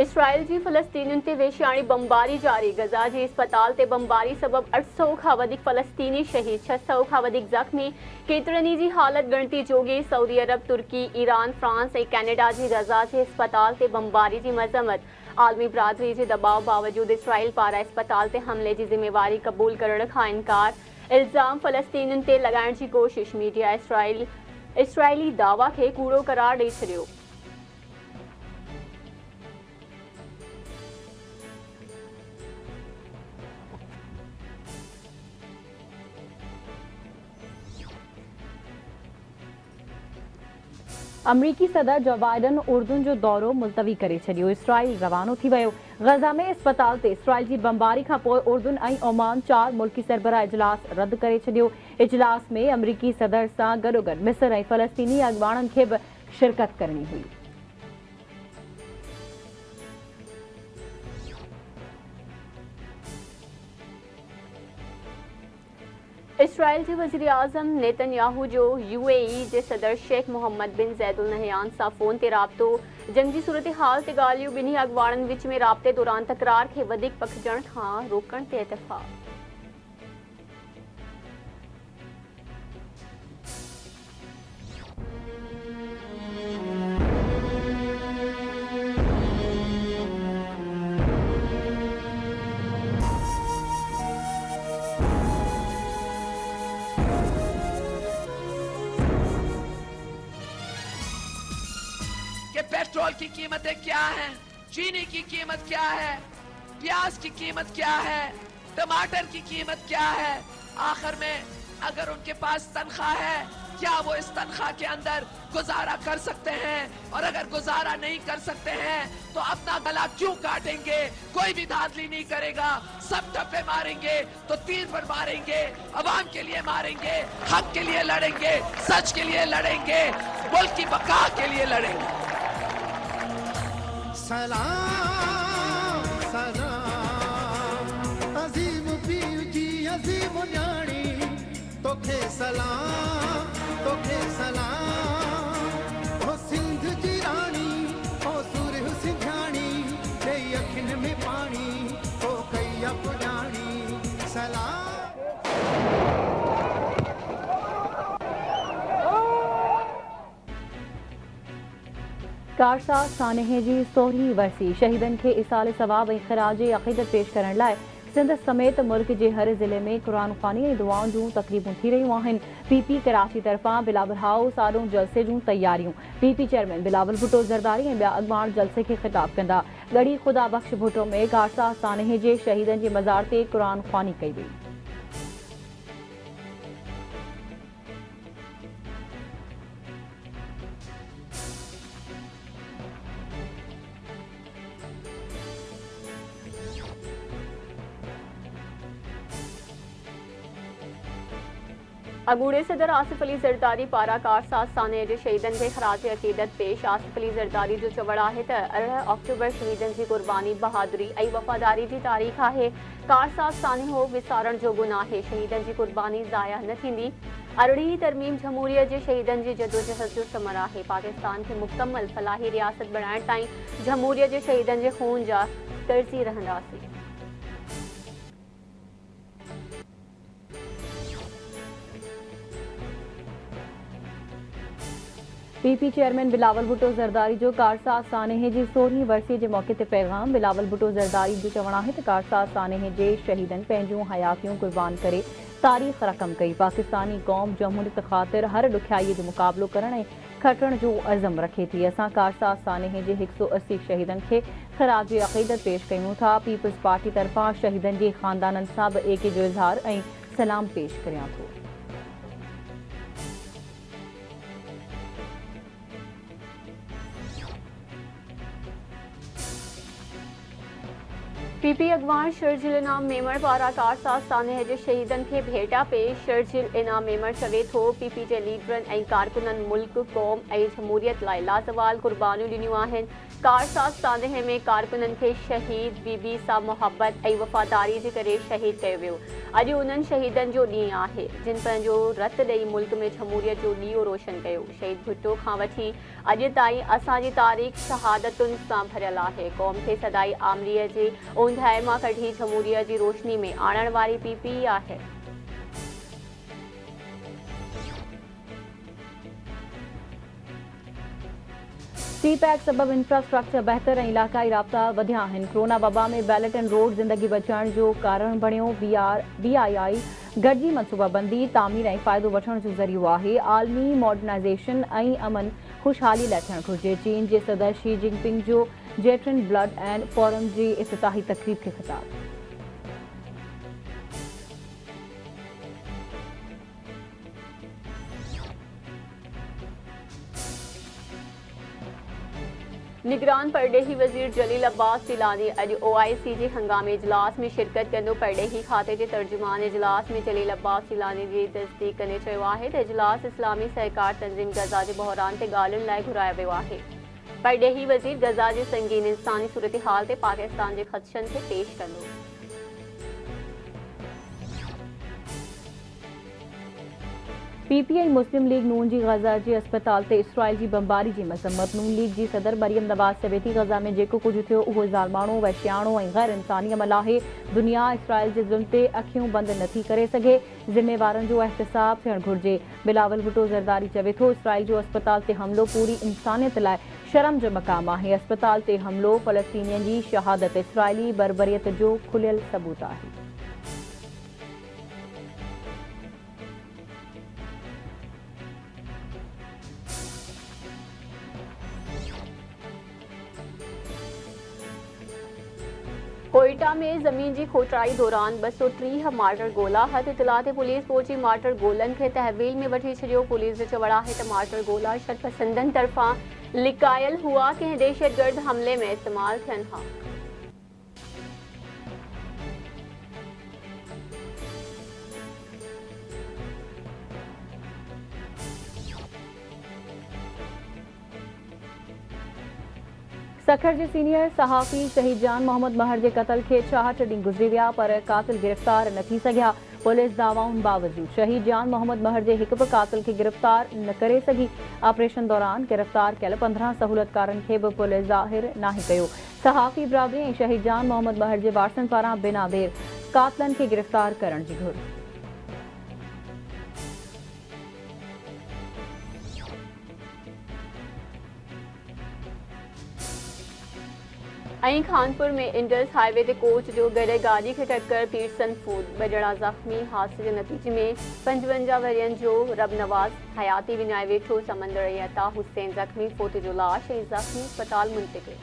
Israel जी फ़लस्तीनियुनि ते वेशियाणी बमबारी जारी। गज़ा जे अस्पताल ते बमबारी सबब 800 खां वधीक फ़लस्तीनी शहीद, 600 खां वधीक ज़ख़्मी। केतिरनि जी हालत ॻणती जोगी। सऊदी अरब, तुर्की, ईरान, फ्रांस ऐं कैनेडा जी गज़ा जे अस्पताल ते बमबारी जी मज़म्मत। आलमी बिरादरी जे दबाव बावजूदि इसराइल पारां अस्पताल ते हमले जी ज़िम्मेवारी क़बूल करण खां इनकार। इल्ज़ाम फ़लस्तीनियुनि ते लॻाइण जी कोशिश। मीडिया इसराइली दावा खे कूड़ो करार ॾेई छॾियो। अमरीकी सदर जो बाइडन उर्दुन जो दौरो मुलतवी करे छॾियो। इसराइल रवानो थी वियो। गज़ा में अस्पताल ते इसराइल जी बमबारी खां पोइ उर्दुन ऐं ओमान 4 मुल्की सरबराह इजलास रद्द करे छॾियो। इजलास में अमरीकी सदर सां गॾोगॾु मिस्र ऐं फ़लस्तीनी अॻवाननि खे बि शिरकत करणी हुई। इसराइल जे वज़ीर आज़म नेतन्याहू जो UAE जे सदर शेख मोहम्मद बिन ज़ैद अल नहयान सां फ़ोन ते राब्तो। जंगी सूरत-हाल ते ॻाल्हियूं। ॿिन्ही अॻवाननि विच में राब्ते दौरान तकरार खे वधीक पखिजण खां रोकण ते इत्तेफ़ाक़। कि पेट्रोल की कीमतें क्या हैं, चीनी की कीमत क्या है, प्याज की कीमत क्या है, टमाटर की कीमत क्या है। आखिर में अगर उनके पास तनख्वाह है, क्या वो इस तनख्वाह के अंदर गुजारा कर सकते हैं? और अगर गुजारा नहीं कर सकते हैं तो अपना गला क्यों काटेंगे? कोई भी धांधली नहीं करेगा। सब टप्पे मारेंगे तो तीर पर मारेंगे। अवाम के लिए मारेंगे, हक के लिए लड़ेंगे, सच के लिए लड़ेंगे, मुल्क की बका के लिए लड़ेंगे। सलाम सलाम अजीम पीर जी अजीम न्याणी तोखे सलाम हो सिंध जी रानी हो सुरह सिंधियाणी तेरी अखियुनि में पानी हो कई पुॼाणी सलाम। कारसा सानहे जी 16वीं वरसी शहीदनि खे इसाले सवाब ऐं ख़राज अक़ीदत पेश करण लाइ सिंध समेत मुल्क जे हर ज़िले में क़ुरान ख़्वानी ऐं दुआउनि जूं तक़रीबूं थी रहियूं आहिनि। PP कराची तरफ़ां बिलावल हाउस आॾो जलसे जूं तयारियूं। PP चेयरमैन बिलावल भुट्टो ज़रदारी ऐं ॿिया अॻवान जलसे खे ख़िताब कंदा। गढ़ी ख़ुदा बख़्श भुट्टो में कारसा सानहे जे शहीदनि जे मज़ार ते क़ुरान ख़्वानी कई वई। अगूड़े सदर आसिफ अली ज़रदारी पारां कारसा सानहे जे शहीदनि खे ख़राज अक़ीदत पेश। आसिफ अली ज़रदारी जो चवणु आहे त 18 अक्टूबर शहीदनि जी क़ुर्बानी, बहादुरी ऐं वफ़ादारी जी तारीख़ आहे। कारसा सानहो विसारण जोॻो नाहे। शहीदनि जी क़ुर्बानी ज़ाया न थींदी। 18वीं तरमीम जमहूरियत जे शहीदनि जी जदोजहद जो समर आहे। पाकिस्तान खे मुकमल फलाही रियासत बणाइण ताईं जमहूरियत जे शहीदनि जे खून जा तरसी रहंदासीं। PP चेयरमैन बिलावल भुट्टो ज़रदारी जो कारसा सानहे जी 16वीं वरसी जे मौक़े ते पैगाम। बिलावल भुट्टो ज़रदारी जो चवणु आहे त कारसा सानहे जे शहीदनि पंहिंजूं हयातियूं क़ुर्बान करे तारीख़ रक़म कई। पाकिस्तानी क़ौम जमहूरियत ख़ातिर हर ॾुखियाईअ जो मुक़ाबिलो करण ऐं खटण जो अज़म रखे थी। असां कारसा सानहे जे 180 शहीदनि खे ख़राज अक़ीदत पेश कयूं था। पीपल्स पार्टी तरफ़ां शहीदनि जे ख़ानदाननि सां बि एके जो इज़हार ऐं सलाम पेश करियां थो। पीपी अगवान शर्जिल इनाम मेमर पारा कारसाज साने जे शहीदन के भेटा पे शर्जिल इनाम मेमर चवे थो पीपी जे लीडरन ऐं कारकुनन मुल्क कौम ऐं जमहूरियत लाइ लाजवाल कुर्बानियूं ॾिनियूं आहिनि। कारसाज साने में कारकुनन के शहीद बीबी सां मोहब्बत ऐं वफ़ादारी जे करे शहीद कयो वियो। अॼु उन्हनि शहीदन जो ॾींहुं आहे जिन पंहिंजो रत ॾेई मुल्क में जमहूरियत जो ॾीओ रोशन कयो। शहीद भुट्टो खां वठी अॼु ताईं असांजी तारीख़ शहादतुनि सां भरियल आहे। क़ौम खे सदाई आमरीअ जे ऊंधाए मां कढी जमहूरियत जी रोशनी में आणण वारी पीपी आहे। सी पैक सबब इंफ्रास्ट्रक्चर बहितर ऐं इलाक़ाई राब्ता वधिया आहिनि। कोरोना वबा में बैलेट एंड रोड ज़िंदगी बचाइण जो कारण बणियो। BII गॾिजी मनसूबाबंदी तामीर ऐं फ़ाइदो वठण जो ज़रियो आहे। आलमी मॉडर्नाइज़ेशन ऐं अमन खुशहाली लाइ थियणु घुरिजे। चीन जे सदर शी जिनपिंग जो जेटन ब्लड एंड फोरम जी इफ़्तिताही तक़रीब खे ख़िताब। निगरान परडेही वज़ीर जलील अब्बास सिलानी अॼु OIC जे हंगामी इजलास में शिरकत कंदो। परडेही खाते जे तर्जुमान इजलास में जलील अब्बास सिलानी जी तस्दीक कंदे चयो आहे त इजलास इस्लामी सहकार तंज़ीम गज़ा जे बहरान ते ॻाल्हियुनि लाइ घुरायो वियो आहे। परडेही वज़ीर गज़ा जी संगीन इंसानी सूरतहाल ते पाकिस्तान जे ख़दशनि खे पेश कंदो। PPI मुस्लिम लीग नून जी गज़ा जे अस्पताल ते इसराइल जी बमबारी जी मज़म्मत। नून लीग जी सदर मरियम नवाज़ चवे थी गज़ा में जेको कुझु थियो उहो ज़ालमाणो वहशियाणो ऐं गैर इंसानी अमल आहे। दुनिया इसराइल जे ज़ुल्म ते अखियूं बंदि नथी करे सघे। ज़िम्मेवारनि जो एहतिसाब थियणु घुरिजे। बिलावल भुट्टो ज़रदारी चवे थो इसराइल जो अस्पताल ते हमिलो पूरी इंसानियत लाइ शर्म जो मक़ाम आहे। अस्पताल ते हमिलो फ़लस्तीनियन जी शहादत इसराइली बर्बरियत जो खुलियल सबूत आहे। कोयटा में ज़मीन जी खोटाई दौरान 230 मार्टर गोला हथ इतलात पुलिस पहुची मार्टर गोलन खे तहवील में वठी छॾियो। पुलिस जो चवण आहे त मार्टर गोला शरपसंदनि तरफ़ां लिकायल हुआ कंहिं दहशतगर्द हमले में इस्तेमाल थियनि हा। सखर जे सीनियर सहाफ़ी शहीद जान मोहम्मद महर जे क़त्ल खे 66 ॾींहं गुज़री विया पर कातिल गिरफ़्तार न थी सघिया। पुलिस दावाउनि बावजूद शहीद जान मोहम्मद महर जे हिक बि कातिल खे गिरफ़्तार न करे सघी। ऑपरेशन दौरान गिरफ़्तार कयल 15 सहूलियतकारनि खे बि पुलिस ज़ाहिर नाहे कयो। सहाफ़ी बिरादरी ऐं शहीद जान मोहम्मद महर जे वारसनि पारां बिना देर कातिलनि खे गिरफ़्तार करण जी घुर। ऐं खानपुर में इंडस हाईवे ते कोच जो गॾे गाॾी खे टक्कर पीरसन फूड। ॿ ॼणा ज़ख़्मी। हादसे जे नतीजे में 55 वरियनि जो रब नवाज़ हयाती विञाए वेठो। समंदर ऐं अता हुसैन ज़ख़्मी। फोत जो लाश ऐं ज़ख़्मी अस्पताल मुंतक़िल।